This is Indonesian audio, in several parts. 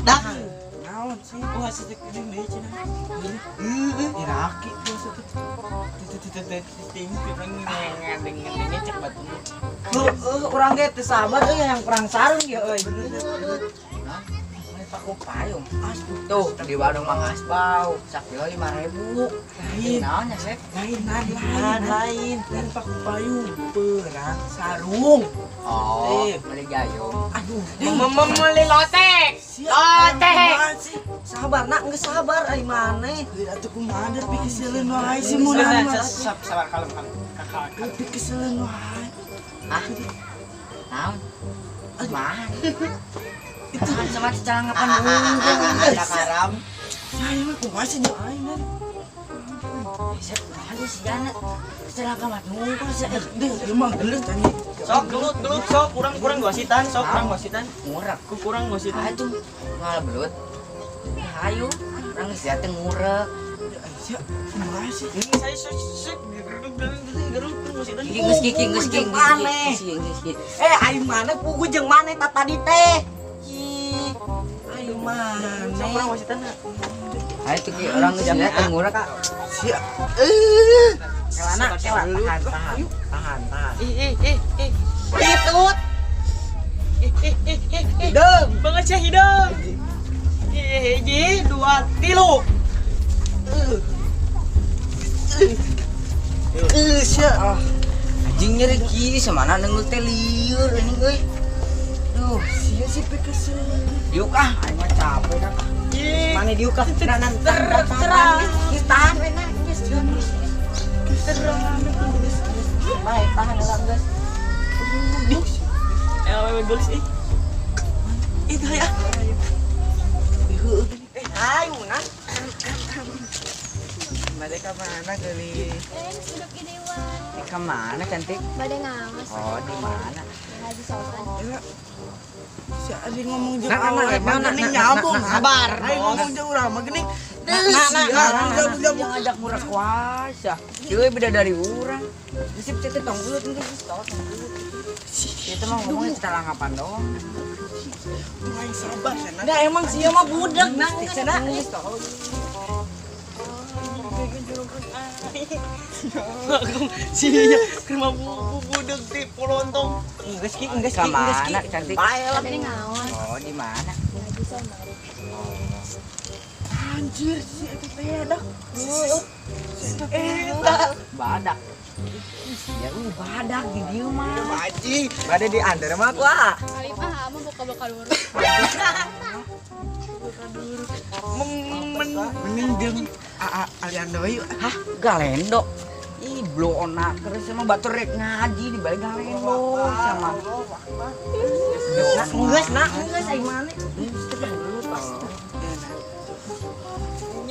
dak. Naon sih? Wah, setek jeung deui cenah. Iraki tuh satu. Ting pirang ngadeng-ngadengnya cek batu. Urang ge teu sabar euy yang perang sarung ge euy. Paku payung tuh di warung Mang Asbau sak kilo 5.000 Lain. naonnya sep Lain. Dan paku payung perang sarung. oh beli gayung Aduh, Meuli lotek. Sabar nak geus sabar ai maneh. atuh kumaha da pikeseulin wae si Munan mah. Sabar kalem. Kakak. Pikeseulin wae. naon mah Tahan sama cara ngapan ada karam Saya mah kumaha sih jeung aing nan. sep ada si Jana setelah kamat nunggu sep Emang geuleuh tadi. Sok gelut sok kurang wasitan, sok kurang wasitan. ngurek Ku kurang wasitan. aduh ngalah belut hayu orang geus teh ngurek Sia, kumaha sih? Ini saya sek geruduk wasitan. geus kiking Aing maneh pugu jeung maneh tadi teh. Ayo mana? Sok kurang wasitan. ayo tuh orang geus teh ngurek Sia. Kelana tahan. Ih. Ditut. Deung. Bangsa hidung. Hiji, dua, tilu. Sia. anjing nyeri kiri samana neungul teh lieur anjing euy duh Sia sih pikeseulin. yuk aing mah capek dah Maneh diukas tenanan Terang. Geus tahan we na. Geus baik tahan heula geus. Wewe gelis ih. Itu ya. Ayo na. Mereka mana geli? Duduk gini wan. kemana cantik Badai ngawas. oh di mana Haji Sultan. Si Adi ngomong jeung Nah, awe, nah, mah nah, geuning nah, nyambung. nah, sabar, Ayo Bos. ngomong jeung urang mah geuning. yang ngajak murah kuasa cuy beda dari orang sip cete tong gelut geus tong gelut itu mah ngomongnya setelah ngapan doang Aing sabar sana. Nah emang sia mah budak nah cenah. Sia, kerma budeg ti polontong. Geus ki. kemana cantik Bae lah. Badai ngawas. oh di mana Haji Sultan. Anjir si eta teh dak. badak ya badak di dieu mah Baji. Bade di under mah gua. Kali paham buka-buka dulu. Mending jeung Aliando yuk. hah galendo ih blona terus sama batur rek ngaji di balik galendo sama Geus ai maneh.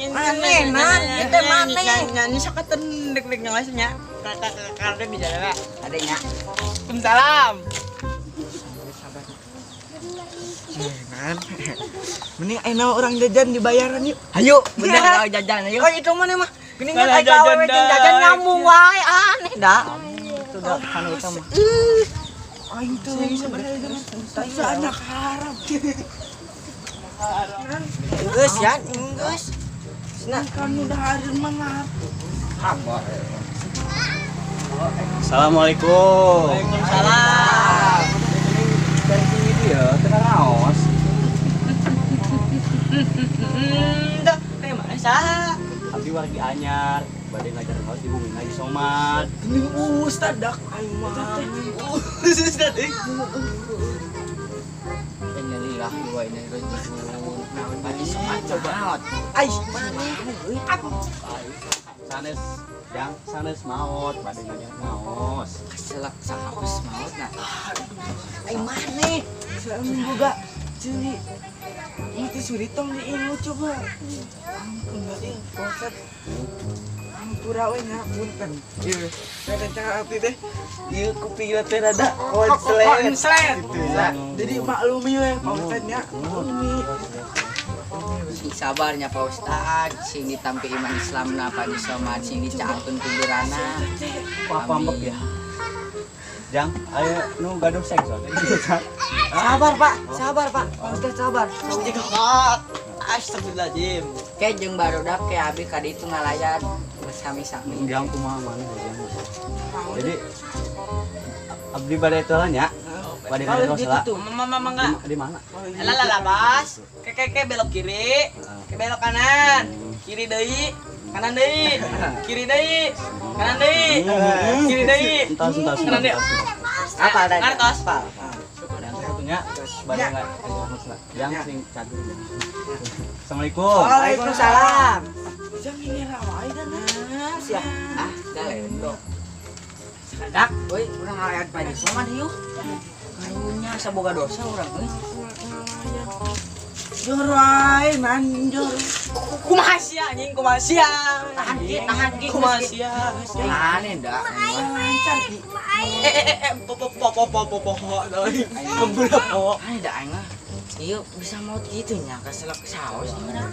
Maneh nan, itu maneh. Nyanyi sakatan dek-dek ngalasnya. Kakak di jalan. adanya Waalaikumsalam. Kan. Mending ayeuna orang jajan dibayaran yuk. ayo bener kalau jajan ayo Oh itu mana mah? Geningan Kalau ai gawe jajan jeung dah. jajan nyambung wae aneh dah. itu dah kan utama Aing tuh sebenarnya jeung anak haram. Geus ya, geus. Nah, kan udah hari mana? Assalamualaikum. Waalaikumsalam dari sini dia tengah ngaos Dah, teh mana saha? Abdi wargi anyar, badai ngajar ngaos di bumi ngaji somat. Gening ustad dak aing mah. Ustaz eh. innalillah wa inna ilaihi raji'un ngaji somat coba Ai maneh euy. Sanes yang sanes maot, badai ngajar ngaos. selak sahaus maut nah Ai maneh. Saya boga ceri. Mati suri tong diingu coba. Ampun bari kosat. Ampura we ngapunten. Ieu. Kada cara abdi teh. Ieu kuping teh rada konslet. Gitu ya. Jadi maklumi we pautnya. sabarnya Pak Ustad sing ditampi iman Islamna Pak Somat sing dicaantun kuburana Apa mbek ya? Jang, ayo nu gaduh seks soalnya. Sabar Pak, Pak Ustaz sabar. Kak, astagfirullahaladzim. Kayak jeung barudak kayak abi kadi itu ngalayan bersami-sami. Jang kumaha mana Jang. Jadi abdi bade itu lah nya. Bade bade salah. Mama enggak. Di mana? Lah Bas. Kayak belok kiri, ke belok kanan. Kiri deui, kanan deui. Kiri deui, kanan deui. Kiri deui. Entos. Kanan deui. Apa ada? Ngartos. Satunya bade enggak. Jang sing cager. Assalamualaikum. Waalaikumsalam. Jangan ini rawai dan Sia. Ah, dah lendo. Sadak, euy, urang ngalayan pagi soman hiu. Karunya saboga dosa urang euy. Jorai manjor. Kumaha sia anjing, kumaha sia. Tahan ki. Kumaha sia. Tahan dah. Lancar ki. Popo deui. Kembulap po. Tahan dah aing mah. Iya bisa mau gitu nya keselak saos urang.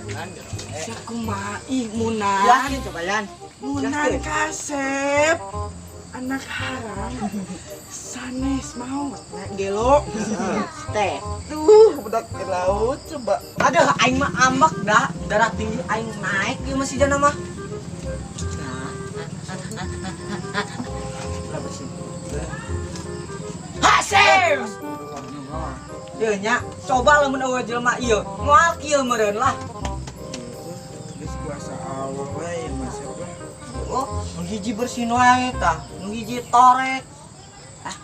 Sia kumaha ih munan. Yakin coba Yan. Munan kasep. Anak haram. Sanes mau gelo. Teh. Tuh, budak ke laut coba. Aduh, aing mah ambek dah. Darah tinggi aing naik ieu masih jana mah. Hasil. Ieu nya, coba lamun eueuh jelema ieu, moal kieu meureun lah. Geus kuasa Allah we masih apa? Oh, nu hiji bersin wae tah, nu hiji torek. Ah,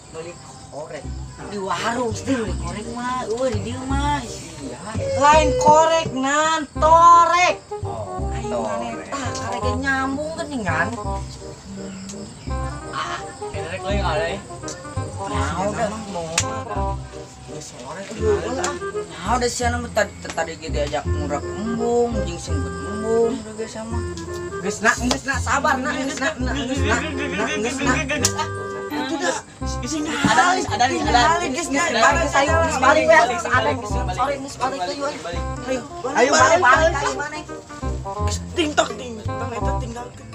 beli korek. Di warung sih di korek mah, di dieu mah. Iya. Lain korek nan, torek. Aing Oh, maneh tah kareke nyambung geuningan. Erek leuy ngaleh. Nah, udah mau. Geus sore Nah, udah siana mah tadi ge diajak ngurak embung, jeung singkut embung, udah ge sama. Geus nak sabar nak, geus nak. itu dah. Ada nih. Geus balik we, sore geus balik teh yeuh. Ayo balik maneh. Ting tok eta tinggalkeun.